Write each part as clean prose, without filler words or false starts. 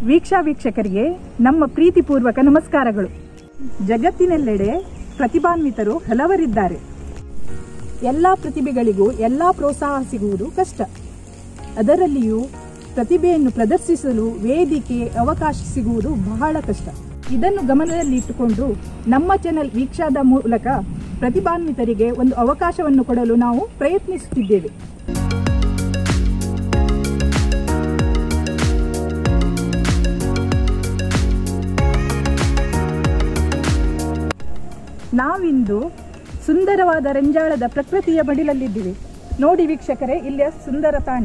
ವೀಕ್ಷಕರಿಗೆ ನಮ್ಮ ಪ್ರೀತಿಪೂರ್ವಕ ನಮಸ್ಕಾರಗಳು. ಜಗತ್ತಿನೆಲ್ಲೆಡೆ ಪ್ರತಿಭಾನ್ವಿತರು ಹಲವರಿದ್ದಾರೆ. ಎಲ್ಲ ಪ್ರತಿಭೆಗಳಿಗೂ ಎಲ್ಲ ಪ್ರೋತ್ಸಾಹ ಸಿಗುವುದು ಕಷ್ಟ. ಅದರಲ್ಲಿಯೂ ಪ್ರತಿಭೆಯನ್ನು ಪ್ರದರ್ಶಿಸಲು ವೇದಿಕೆ ಅವಕಾಶ ಸಿಗುವುದು ಬಹಳ ಕಷ್ಟ. ಇದನ್ನು ಗಮನದಲ್ಲಿಟ್ಟುಕೊಂಡು ನಮ್ಮ ಚಾನೆಲ್ ವೀಕ್ಷಾದ ಮೂಲಕ ಪ್ರತಿಭಾನ್ವಿತರಿಗೆ ಒಂದು ಅವಕಾಶವನ್ನು ಕೊಡಲು ನಾವು ಪ್ರಯತ್ನಿಸುತ್ತಿದ್ದೇವೆ. ನಾವಿಂದು ಸುಂದರವಾದ ರೆಂಜಾಳದ ಪ್ರಕೃತಿಯ ಬಡಿಲಲ್ಲಿದ್ದೀವಿ. ನೋಡಿ ವೀಕ್ಷಕರೇ, ಇಲ್ಲಿಯ ಸುಂದರ ತಾಣ.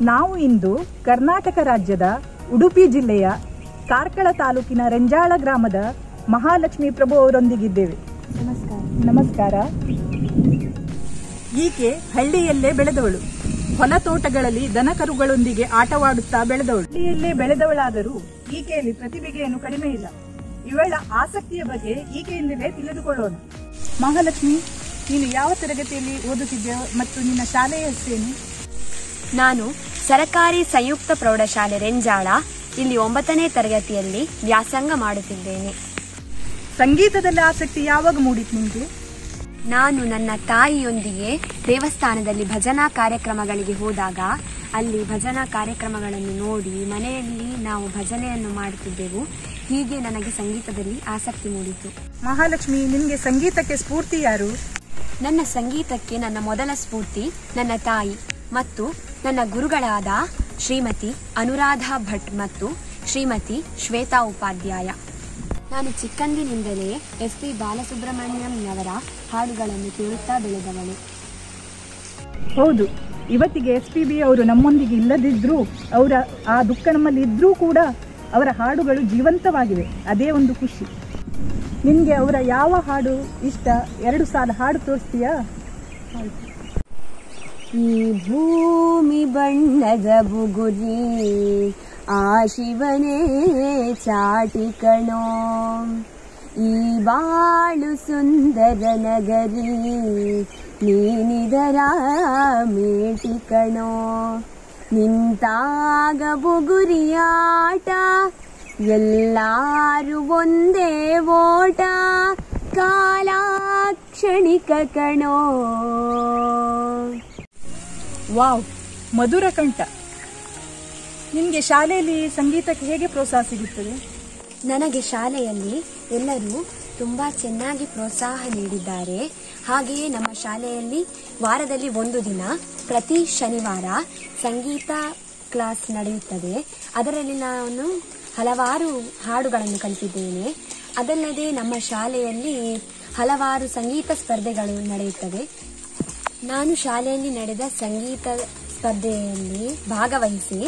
ನಾವು ಇಂದು ಕರ್ನಾಟಕ ರಾಜ್ಯದ ಉಡುಪಿ ಜಿಲ್ಲೆಯ ಕಾರ್ಕಳ ತಾಲೂಕಿನ ರೆಂಜಾಳ ಗ್ರಾಮದ ಮಹಾಲಕ್ಷ್ಮಿ ಪ್ರಭು ಅವರೊಂದಿಗಿದ್ದೇವೆ. ನಮಸ್ಕಾರ. ಈಕೆ ಹಳ್ಳಿಯಲ್ಲೇ ಬೆಳೆದವಳು. ಹೊಲ ತೋಟಗಳಲ್ಲಿ ದನಕರುಗಳೊಂದಿಗೆ ಆಟವಾಡುತ್ತಾ ಬೆಳೆದವಳು. ಹಳ್ಳಿಯಲ್ಲೇ ಬೆಳೆದವಳಾದರೂ ಈಕೆಯಲ್ಲಿ ಪ್ರತಿಭೆಗೆ ಏನು ಕಡಿಮೆ ಇಲ್ಲ. ಇವಳ ಆಸಕ್ತಿಯ ಬಗ್ಗೆ ಈಕೆಯಿಂದಲೇ ತಿಳಿದುಕೊಳ್ಳೋಣ. ಮಹಾಲಕ್ಷ್ಮಿ, ನೀನು ಯಾವ ತರಗತಿಯಲ್ಲಿ ಓದುತ್ತಿದ್ದೇವೆ ಮತ್ತು ನಿನ್ನ ಶಾಲೆಯ ಹೆಸರೇನು? ನಾನು ಸರಕಾರಿ ಸಂಯುಕ್ತ ಪ್ರೌಢಶಾಲೆ ರೆಂಜಾಳ, ಇಲ್ಲಿ 9ನೇ ತರಗತಿಯಲ್ಲಿ ವ್ಯಾಸಂಗ ಮಾಡುತ್ತಿದ್ದೇನೆ. ಸಂಗೀತದಲ್ಲಿ ಆಸಕ್ತಿ ಯಾವಾಗ ಮೂಡಿತು ನಿಮಗೆ? ನಾನು ನನ್ನ ತಾಯಿಯೊಂದಿಗೆ ದೇವಸ್ಥಾನದಲ್ಲಿ ಭಜನಾ ಕಾರ್ಯಕ್ರಮಗಳಿಗೆ ಹೋದಾಗ ಅಲ್ಲಿ ಭಜನಾ ಕಾರ್ಯಕ್ರಮಗಳನ್ನು ನೋಡಿ ಮನೆಯಲ್ಲಿ ನಾವು ಭಜನೆಯನ್ನು ಮಾಡುತ್ತಿದ್ದೆವು. ಹೀಗೆ ನನಗೆ ಸಂಗೀತದಲ್ಲಿ ಆಸಕ್ತಿ ಮೂಡಿತು. ಮಹಾಲಕ್ಷ್ಮಿ, ನಿಮಗೆ ಸಂಗೀತಕ್ಕೆ ಸ್ಫೂರ್ತಿ ಯಾರು? ನನ್ನ ಸಂಗೀತಕ್ಕೆ ನನ್ನ ಮೊದಲ ಸ್ಫೂರ್ತಿ ನನ್ನ ತಾಯಿ ಮತ್ತು ನನ್ನ ಗುರುಗಳಾದ ಶ್ರೀಮತಿ ಅನುರಾಧಾ ಭಟ್ ಮತ್ತು ಶ್ರೀಮತಿ ಶ್ವೇತಾ ಉಪಾಧ್ಯಾಯ. ನಾನು ಚಿಕ್ಕಂದಿನಿಂದಲೇ SP ಬಾಲಸುಬ್ರಹ್ಮಣ್ಯಂನವರ ಹಾಡುಗಳನ್ನು ಕೇಳುತ್ತಾ ಬೆಳೆದವಳು. ಹೌದು, ಇವತ್ತಿಗೆ SPB ಅವರು ನಮ್ಮೊಂದಿಗೆ ಇಲ್ಲದಿದ್ರೂ ಅವರ ಆ ದುಃಖ ನಮ್ಮಲ್ಲಿ ಇದ್ರೂ ಕೂಡ ಅವರ ಹಾಡುಗಳು ಜೀವಂತವಾಗಿವೆ. ಅದೇ ಒಂದು ಖುಷಿ. ನಿಮಗೆ ಅವರ ಯಾವ ಹಾಡು ಇಷ್ಟ? 2 ಸಾಲ ಹಾಡು ತೋರಿಸ್ತೀಯಾ? ಈ ಭೂಮಿ ಬಣ್ಣದ ಬುಗುರಿ ಆ ಶಿವನೇ ಚಾಟಿ ಕಣೋ, ಈ ಬಾಳು ಸುಂದರ ನಗರಿ ನೀನಿದರ ಮೇಟಿ ಕಣೋ, ನಿಂತಾಗ ಬುಗುರಿಯಾಟ ಎಲ್ಲಾರು ಒಂದೇ ಓಟ, ಕಾಲ ಕ್ಷಣಿಕ ಕಣೋ. ವಾವ್, ಮಧುರ ಕಂಠ. ನಿಮಗೆ ಶಾಲೆಯಲ್ಲಿ ಸಂಗೀತಕ್ಕೆ ಹೇಗೆ ಪ್ರೋತ್ಸಾಹ ಸಿಗುತ್ತದೆ? ನನಗೆ ಶಾಲೆಯಲ್ಲಿ ಎಲ್ಲರೂ ತುಂಬಾ ಚೆನ್ನಾಗಿ ಪ್ರೋತ್ಸಾಹ ನೀಡಿದ್ದಾರೆ. ಹಾಗೆಯೇ ನಮ್ಮ ಶಾಲೆಯಲ್ಲಿ ವಾರದಲ್ಲಿ 1 ದಿನ ಪ್ರತಿ ಶನಿವಾರ ಸಂಗೀತ ಕ್ಲಾಸ್ ನಡೆಯುತ್ತದೆ. ಅದರಲ್ಲಿ ನಾನು ಹಲವಾರು ಹಾಡುಗಳನ್ನು ಕಲಿತಿದ್ದೇನೆ. ಅದಲ್ಲದೆ ನಮ್ಮ ಶಾಲೆಯಲ್ಲಿ ಹಲವಾರು ಸಂಗೀತ ಸ್ಪರ್ಧೆಗಳು ನಡೆಯುತ್ತವೆ. ನಾನು ಶಾಲೆಯಲ್ಲಿ ನಡೆದ ಸಂಗೀತ ಸ್ಪರ್ಧೆಯಲ್ಲಿ ಭಾಗವಹಿಸಿ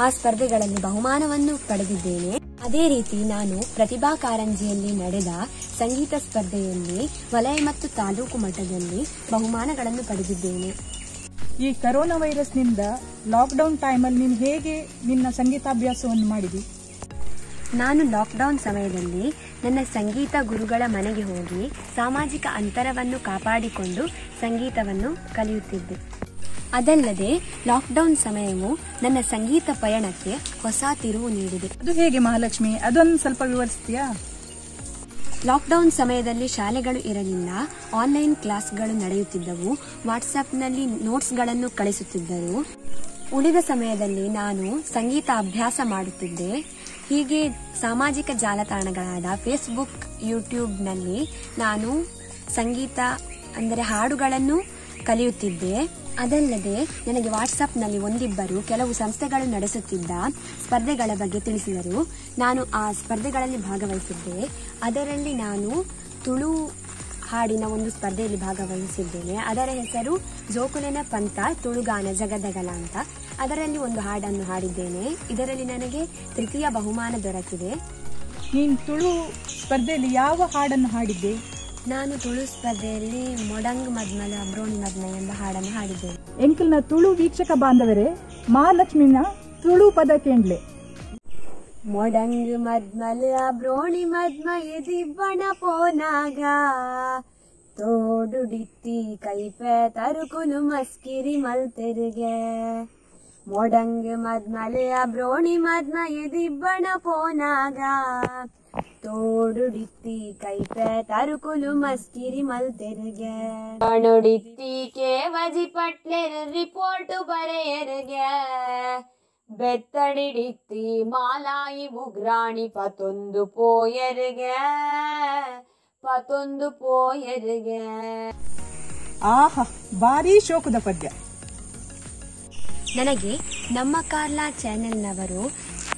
ಆ ಸ್ಪರ್ಧೆಗಳಲ್ಲಿ ಬಹುಮಾನವನ್ನು ಪಡೆದಿದ್ದೇನೆ. ಅದೇ ರೀತಿ ನಾನು ಪ್ರತಿಭಾ ಕಾರಂಜಿಯಲ್ಲಿ ನಡೆದ ಸಂಗೀತ ಸ್ಪರ್ಧೆಯಲ್ಲಿ ವಲಯ ಮತ್ತು ತಾಲೂಕು ಮಟ್ಟದಲ್ಲಿ ಬಹುಮಾನಗಳನ್ನು ಪಡೆದಿದ್ದೇನೆ. ಈ ಕರೋನಾ ವೈರಸ್ನಿಂದ ಲಾಕ್ಡೌನ್ ಟೈಮಲ್ಲಿ ನೀನು ಹೇಗೆ ನಿನ್ನ ಸಂಗೀತಾಭ್ಯಾಸವನ್ನು ಮಾಡಿದಿ? ನಾನು ಲಾಕ್ಡೌನ್ ಸಮಯದಲ್ಲಿ ನನ್ನ ಸಂಗೀತ ಗುರುಗಳ ಮನೆಗೆ ಹೋಗಿ ಸಾಮಾಜಿಕ ಅಂತರವನ್ನು ಕಾಪಾಡಿಕೊಂಡು ಸಂಗೀತವನ್ನು ಕಲಿಯುತ್ತಿದ್ದೆ. ಅದಲ್ಲದೆ ಲಾಕ್ಡೌನ್ ಸಮಯವು ನನ್ನ ಸಂಗೀತ ಪಯಣಕ್ಕೆ ಹೊಸ ತಿರುವು ನೀಡಿದೆ. ಅದು ಹೇಗೆ ಮಹಾಲಕ್ಷ್ಮಿ? ಅದೊಂದು ಸ್ವಲ್ಪ ವಿವರಿಸ್ತೀಯಾ? ಲಾಕ್ಡೌನ್ ಸಮಯದಲ್ಲಿ ಶಾಲೆಗಳು ಇರಲಿಲ್ಲ. ಆನ್ಲೈನ್ ಕ್ಲಾಸ್ಗಳು ನಡೆಯುತ್ತಿದ್ದವು. ವಾಟ್ಸ್ಆಪ್ನಲ್ಲಿ ನೋಟ್ಸ್ಗಳನ್ನು ಕಳಿಸುತ್ತಿದ್ದರು. ಉಳಿದ ಸಮಯದಲ್ಲಿ ನಾನು ಸಂಗೀತ ಅಭ್ಯಾಸ ಮಾಡುತ್ತಿದ್ದೆ. ಹೀಗೆ ಸಾಮಾಜಿಕ ಜಾಲತಾಣಗಳಾದ ಫೇಸ್ಬುಕ್, ಯೂಟ್ಯೂಬ್ನಲ್ಲಿ ನಾನು ಸಂಗೀತ ಅಂದರೆ ಹಾಡುಗಳನ್ನು ಕಲಿಯುತ್ತಿದ್ದೆ. ಅದಲ್ಲದೆ ನನಗೆ ವಾಟ್ಸಪ್ನಲ್ಲಿ ಒಂದಿಬ್ಬರು ಕೆಲವು ಸಂಸ್ಥೆಗಳು ನಡೆಸುತ್ತಿದ್ದ ಸ್ಪರ್ಧೆಗಳ ಬಗ್ಗೆ ತಿಳಿಸಿದರು. ನಾನು ಆ ಸ್ಪರ್ಧೆಗಳಲ್ಲಿ ಭಾಗವಹಿಸಿದ್ದೆ. ಅದರಲ್ಲಿ ನಾನು ತುಳು ಹಾಡಿನ ಒಂದು ಸ್ಪರ್ಧೆಯಲ್ಲಿ ಭಾಗವಹಿಸಿದ್ದೇನೆ. ಅದರ ಹೆಸರು ಜೋಕುಲೆನ ಪಂಥ ತುಳುಗಾನ ಜಗದಗಲ ಅಂತ. ಅದರಲ್ಲಿ ಒಂದು ಹಾಡನ್ನು ಹಾಡಿದ್ದೇನೆ. ಇದರಲ್ಲಿ ನನಗೆ 3ಯ ಬಹುಮಾನ ದೊರಕಿದೆ. ನೀನು ತುಳು ಸ್ಪರ್ಧೆಯಲ್ಲಿ ಯಾವ ಹಾಡನ್ನು ಹಾಡಿದ್ದೆ? ನಾನು ತುಳು ಸ್ಪರ್ಧೆಯಲ್ಲಿ ಮೊಡಂಗ್ ಮದ್ಮಲ ಅಬ್ರೋಣಿ ಮದ್ಮ ಎಂಬ ಹಾಡನ್ನು ಹಾಡಿದ್ದೇನೆ. ಎಂಕಲ್ನ ತುಳು ವೀಕ್ಷಕ ಬಾಂಧವರೇ, ಮಹಾಲಕ್ಷ್ಮಿನ ತುಳು ಪದ ಕೇಂಡ್ಲೆ. ಮೊಡಂಗ್ ಮದ್ಮಲ ಬ್ರೋಣಿ ಮದ್ಮ ಎದಿಬ್ಬಣ ಪೋನಾಗ ತೋಡುಡಿತ್ತಿ ಕೈಪೆ ತರುಕುಲು ಮಸ್ಕಿರಿ ಮಲ್ತೆರಿಗೆ. ಮೊಡಂಗ್ ಮದ್ಮಲ ಬ್ರೋಣಿ ಮದ್ಮ ಎದಿಬ್ಬಣ ಪೋನಾಗ ತೋಡುಡಿತ್ತಿ ಕೈಪೆ ತರುಕುಲು ಮಸ್ಕಿರಿ ಮಲ್ತೆರಿಗೆ. ಕಣುಡಿತ್ತಿ ಕೇವಜಿ ಪಟ್ಲೆರ್ ರಿಪೋರ್ಟ್ ಬರೆಯರಿಗೆ. ಬೆತ್ತಡಿಡಿತ್ತಿ ಮಾಲಾಯಿ ಉಗ್ರಾಣಿ ಪತೊಂದು ಪೋಯರಿಗೆ. ಆಹಾ, ಭಾರಿ ಶೋಕದ ಪದ್ಯ. ನನಗೆ ನಮ್ಮ ಕಾರ್ಲಾ ಚಾನೆಲ್ನವರು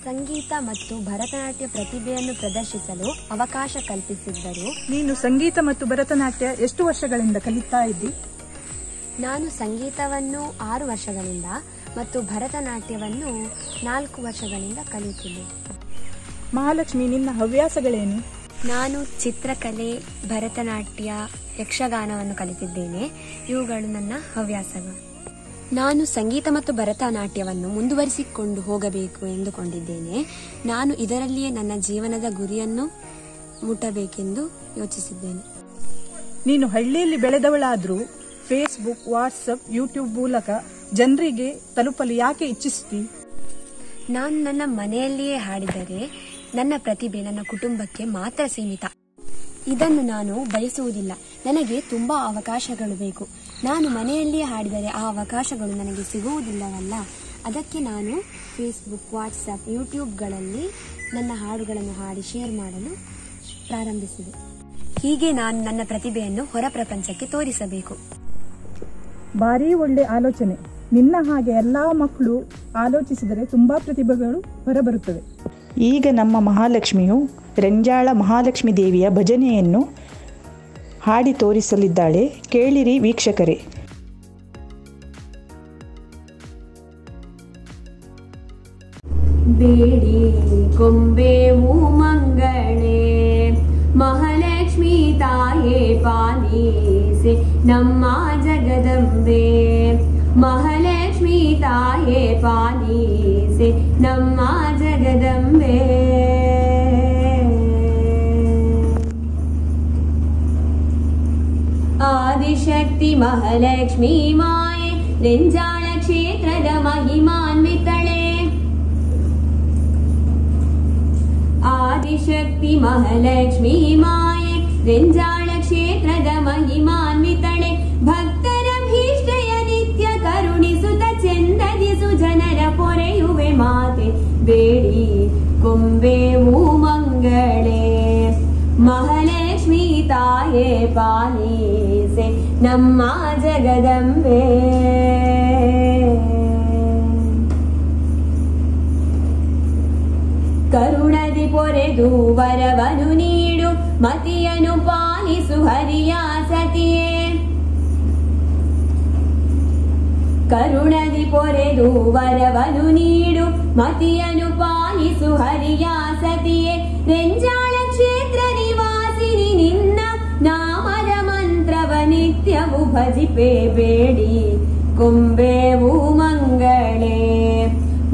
ಸಂಗೀತ ಮತ್ತು ಭರತನಾಟ್ಯ ಪ್ರತಿಭೆಯನ್ನು ಪ್ರದರ್ಶಿಸಲು ಅವಕಾಶ ಕಲ್ಪಿಸಿದ್ದರು. ನೀನು ಸಂಗೀತ ಮತ್ತು ಭರತನಾಟ್ಯ ಎಷ್ಟು ವರ್ಷಗಳಿಂದ ಕಲಿತಾ ಇದ್ದಿ? ನಾನು ಸಂಗೀತವನ್ನು 6 ವರ್ಷಗಳಿಂದ ಮತ್ತು ಭರತನಾಟ್ಯವನ್ನು 4 ವರ್ಷಗಳಿಂದ ಕಲಿಯುತ್ತಿದ್ದೆ. ಮಹಾಲಕ್ಷ್ಮಿ, ನಿನ್ನ ಹವ್ಯಾಸಗಳೇನು? ನಾನು ಚಿತ್ರಕಲೆ, ಭರತನಾಟ್ಯ, ಯಕ್ಷಗಾನವನ್ನು ಕಲಿತಿದ್ದೇನೆ. ಇವುಗಳು ನನ್ನ ಹವ್ಯಾಸಗಳು. ನಾನು ಸಂಗೀತ ಮತ್ತು ಭರತನಾಟ್ಯವನ್ನು ಮುಂದುವರಿಸಿಕೊಂಡು ಹೋಗಬೇಕು ಎಂದುಕೊಂಡಿದ್ದೇನೆ. ನಾನು ಇದರಲ್ಲಿಯೇ ನನ್ನ ಜೀವನದ ಗುರಿಯನ್ನು ಮುಟ್ಟಬೇಕೆಂದು ಯೋಚಿಸಿದ್ದೇನೆ. ನೀನು ಹಳ್ಳಿಯಲ್ಲಿ ಬೆಳೆದವಳಾದ್ರೂ ಫೇಸ್ಬುಕ್, ವಾಟ್ಸಪ್, ಯೂಟ್ಯೂಬ್ ಮೂಲಕ ಜನರಿಗೆ ತಲುಪಲು ಯಾಕೆ ಇಚ್ಛಿಸ್ತಿ? ನಾನು ನನ್ನ ಮನೆಯಲ್ಲಿಯೇ ಹಾಡಿದರೆ ನನ್ನ ಪ್ರತಿಭೆ ನನ್ನ ಕುಟುಂಬಕ್ಕೆ ಮಾತ್ರ ಸೀಮಿತ. ಇದನ್ನು ನಾನು ಬಯಸುವುದಿಲ್ಲ. ನನಗೆ ತುಂಬಾ ಅವಕಾಶಗಳು ಬೇಕು. ನಾನು ಮನೆಯಲ್ಲಿಯೇ ಹಾಡಿದರೆ ಆ ಅವಕಾಶಗಳು ನನಗೆ ಸಿಗುವುದಿಲ್ಲವಲ್ಲ. ಅದಕ್ಕೆ ನಾನು ಫೇಸ್ಬುಕ್, ವಾಟ್ಸಪ್, ಯೂಟ್ಯೂಬ್ಗಳಲ್ಲಿ ನನ್ನ ಹಾಡುಗಳನ್ನು ಹಾಡಿ ಶೇರ್ ಮಾಡಲು ಪ್ರಾರಂಭಿಸಿದೆ. ಹೀಗೆ ನಾನು ನನ್ನ ಪ್ರತಿಭೆಯನ್ನು ಹೊರ ಪ್ರಪಂಚಕ್ಕೆ ತೋರಿಸಬೇಕು. ಭಾರಿ ಒಳ್ಳೆ ಆಲೋಚನೆ. ನಿನ್ನ ಹಾಗೆ ಎಲ್ಲಾ ಮಕ್ಕಳು ಆಲೋಚಿಸಿದರೆ ತುಂಬಾ ಪ್ರತಿಭೆಗಳು ಹೊರಬರುತ್ತವೆ. ಈಗ ನಮ್ಮ ಮಹಾಲಕ್ಷ್ಮಿಯು ರೆಂಜಾಳ ಮಹಾಲಕ್ಷ್ಮಿ ದೇವಿಯ ಭಜನೆಯನ್ನು ಹಾಡಿ ತೋರಿಸಲಿದ್ದಾಳೆ. ಕೇಳಿರಿ ವೀಕ್ಷಕರೇ. ಬೇಡಿ ಕೊಂಬೆವು ಮಂಗಳೇ ಮಹಾಲಕ್ಷ್ಮಿ ತಾಯೇ ಪಾಲಿಸೆ ನಮ್ಮ ಜಗದಂಬೆ. ಮಹಾಲಕ್ಷ್ಮಿ ತಾಯೇ ಪಾಲಿಸೆ ನಮ್ಮ ಜಗದಂಬೆ. ಆದಿಶಕ್ತಿ ಮಹಾಲಕ್ಷ್ಮಿ ಮಾಯೆ ರೆಂಜಾಳ ಕ್ಷೇತ್ರದ ಮಹಿಮಾನ್ವಿತಳೆ. ಆದಿಶಕ್ತಿ ಮಹಾಲಕ್ಷ್ಮಿ ಮಾಯೆ ರೆಂಜಾಳ ಕ್ಷೇತ್ರದ ಮಹಿಮಾನ್ವಿತಳೆ. ಭಕ್ತರ ಭೀಷ್ಟಯ ನಿತ್ಯ ಕರುಣಿಸುತ್ತ ಚೆಂದದಿಸು ಜನರ ಪೊರೆಯುವೆ ಮಾತೆ. ಬೇಡಿ ಕೊಂಬೆವು ಮಂಗಳೇ ಮಹಾಲಕ್ಷ್ಮಿ ತಾಯೇ ಪಾಲಿಸೆ ನಮ್ಮ ಜಗದಂಬೆ. ಕರುಣದಿ ಪೊರೆದು ವರವನು ನೀಡು ಮತಿಯನು ಪಾಲಿಸು ಹರಿಯ ಸತಿಯೇ. ಕರುಣದಿ ಪೊರೆದು ವರವನು ನೀಡು ಮತಿಯನು ಪಾಲಿಸು ಹರಿಯ ಸತಿಯೇ. ರೆಂಜಾಳ ಕ್ಷೇತ್ರ ನಿವಾಸಿನಿ ನಿನ್ನ ನಾಮದ ಮಂತ್ರವ ನಿತ್ಯವು ಭಜಿಪೆ. ಬೇಡಿ ಕೊಂಬೆವು ಮಂಗಳೇ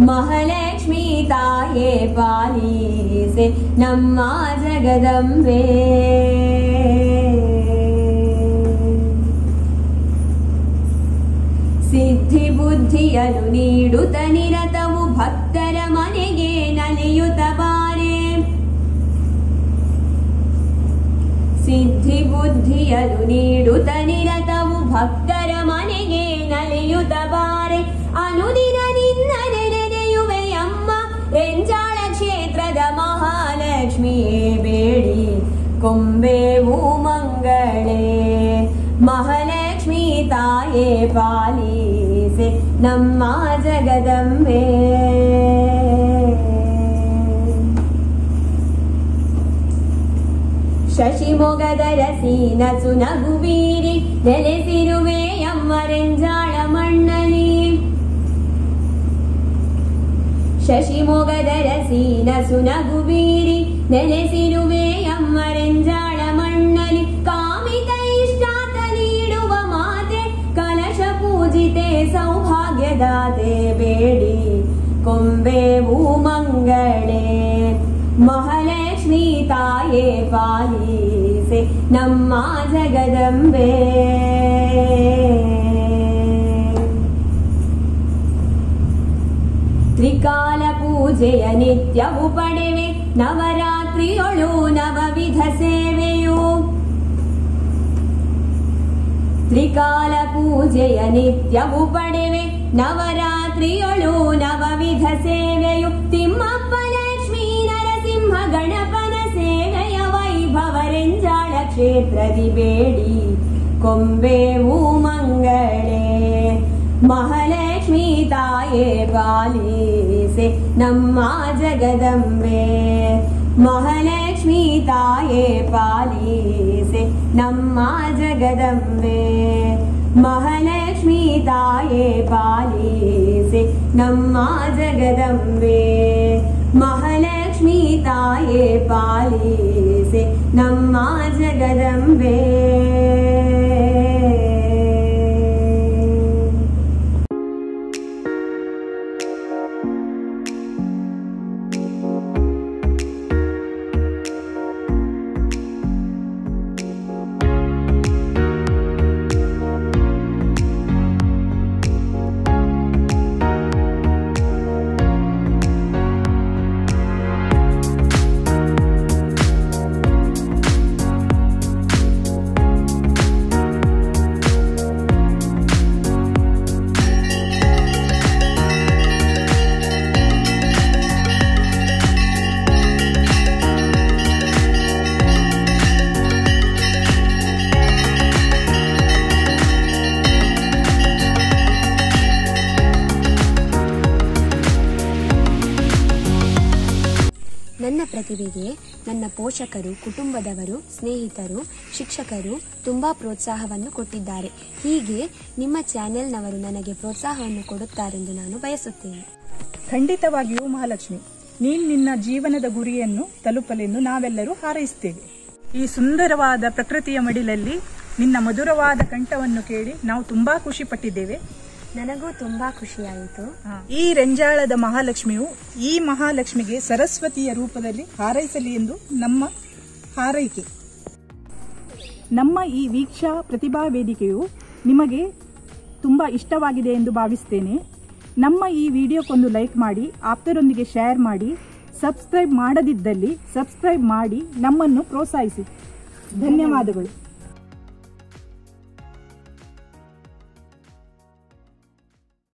ಮಹಾಲಕ್ಷ್ಮಿ ತಾಯೇ ಪಾಲಿಸೆ ನಮ್ಮ ಜಗದಂಬೆ. ಸಿದ್ಧಿ ಬುದ್ಧಿಯನ್ನು ನೀಡುತ್ತ ನಿರತವು ಭಕ್ತರ ಮನೆಗೆ ನಲಿಯುತ್ತ ಬಾರೆ. ಸಿದ್ಧಿ ಬುದ್ಧಿಯನ್ನು ನೀಡುತ್ತ ನಿರತವು ಭಕ್ತರ ಮನೆಗೆ ನಲಿಯುತ್ತ ಬಾರೆ. ಅನುದಿನ ನಿನ್ನ ನೆನೆದೆಯುವೆಯಮ್ಮ ರೆಂಜಾಳ ಕ್ಷೇತ್ರದ ಮಹಾಲಕ್ಷ್ಮಿಯೇ. ಬೇಡಿ ಕೊಂಬೆವು ಮಂಗಳೇ ಮಹಾಲಕ್ಷ್ಮಿ ತಾಯೇ ಪಾಲಿಸೆ ನಮ್ಮ ಜಗದಂಬೆ. ಶಶಿಮೊಗದ ರಸೀನ ಸುನಗುವೀರಿ ನೆಲೆಸಿರುವೆಯಮ್ಮ ರೆಂಜಾಳ ಮಣ್ಣಲಿ. ಶಶಿಮೊಗದ ರಸೀನ ಸುನಗುವೀರಿ ನೆಲೆಸಿರುವೆಯಮ್ಮ ರೆಂಜಾಳ ಮಣ್ಣಲಿ. ಕಾಮಿತ ಇಷ್ಟಾತ ನೀಡುವ ಮಾತೆ ಕಲಶ ಪೂಜಿತೆ ಸೌಭಾಗ್ಯದಾತೆ. ಬೇಡಿ ಕೊಂಬೆವು ಮಂಗಳೇ ಮಹಾಲಕ್ಷ್ಮೀ ತಾಯೇ ಪಾಲಿಸೆ ನಮ್ಮ ಜಗದಂಬೆ ತ್ರಿಕಾಲ ಪೂಜೆಯ ನಿತ್ಯವು ಪಡೆವೆ ನವರಾತ್ರಿಯೊಳು ನವವಿಧ ಸೇವೆಯು ತ್ರಿಕಾಲ ಪೂಜೆಯ ನಿತ್ಯವು ಪಡೆವೆ ನವರಾತ್ರಿಯೊಳು ನವವಿಧ ಸೇವೆಯು ತಿಮ್ಮಪ್ಪ ಲಕ್ಷ್ಮೀ ನರಸಿಂಹ ಗಣಪನ ಸೇವೆಯ ವೈಭವ ರೆಂಜಾಳ ಕ್ಷೇತ್ರದಿ ಬೇಡಿ ಕೊಂಬೆವು ಮಂಗಳೇ ಮಹಾಲಕ್ಷ್ಮೀ ತಾಯೇ ಪಾಲಿಸೆ ನಮ್ಮ ಜಗದಂಬೆ ಮಹಾಲಕ್ಷ್ಮೀ ತಾಯೇ ಪಾಲಿಸೆ ನಮ್ಮ ಜಗದಂಬೆ ಮಹಾಲಕ್ಷ್ಮೀ ತಾಯೇ ಪಾಲಿಸೆ ನಮ್ಮ ಜಗದಂಬೆ ಮಹಾಲಕ್ಷ್ಮೀ ತಾಯೇ ಪಾಲಿಸೆ ನಮ್ಮ ಜಗದಂಬೆ ನನ್ನ ಪ್ರತಿಭೆಗೆ ನನ್ನ ಪೋಷಕರು, ಕುಟುಂಬದವರು, ಸ್ನೇಹಿತರು, ಶಿಕ್ಷಕರು ತುಂಬಾ ಪ್ರೋತ್ಸಾಹವನ್ನು ಕೊಟ್ಟಿದ್ದಾರೆ. ಹೀಗೆ ನಿಮ್ಮ ಚಾನೆಲ್ನವರು ನನಗೆ ಪ್ರೋತ್ಸಾಹವನ್ನು ಕೊಡುತ್ತಾರೆಂದು ನಾನು ಬಯಸುತ್ತೇನೆ. ಖಂಡಿತವಾಗಿಯೂ ಮಹಾಲಕ್ಷ್ಮಿ, ನೀನು ನಿನ್ನ ಜೀವನದ ಗುರಿಯನ್ನು ತಲುಪಲೆಂದು ನಾವೆಲ್ಲರೂ ಹಾರೈಸುತ್ತೇವೆ. ಈ ಸುಂದರವಾದ ಪ್ರಕೃತಿಯ ಮಡಿಲಲ್ಲಿ ನಿನ್ನ ಮಧುರವಾದ ಕಂಠವನ್ನು ಕೇಳಿ ನಾವು ತುಂಬಾ ಖುಷಿ ಪಟ್ಟಿದ್ದೇವೆ. ನನಗೂ ತುಂಬಾ ಖುಷಿಯಾಯಿತು. ಈ ರೆಂಜಾಳದ ಮಹಾಲಕ್ಷ್ಮಿಯು ಈ ಮಹಾಲಕ್ಷ್ಮಿಗೆ ಸರಸ್ವತಿಯ ರೂಪದಲ್ಲಿ ಹಾರೈಸಲಿ ಎಂದು ನಮ್ಮ ಹಾರೈಕೆ. ನಮ್ಮ ಈ ವೀಕ್ಷಾ ಪ್ರತಿಭಾ ವೇದಿಕೆಯು ನಿಮಗೆ ತುಂಬಾ ಇಷ್ಟವಾಗಿದೆ ಎಂದು ಭಾವಿಸುತ್ತೇನೆ. ನಮ್ಮ ಈ ವಿಡಿಯೋಕ್ಕೊಂದು ಲೈಕ್ ಮಾಡಿ, ಆಪ್ತರೊಂದಿಗೆ ಶೇರ್ ಮಾಡಿ, ಸಬ್ಸ್ಕ್ರೈಬ್ ಮಾಡದಿದ್ದಲ್ಲಿ ಸಬ್ಸ್ಕ್ರೈಬ್ ಮಾಡಿ ನಮ್ಮನ್ನು ಪ್ರೋತ್ಸಾಹಿಸಿ. ಧನ್ಯವಾದಗಳು.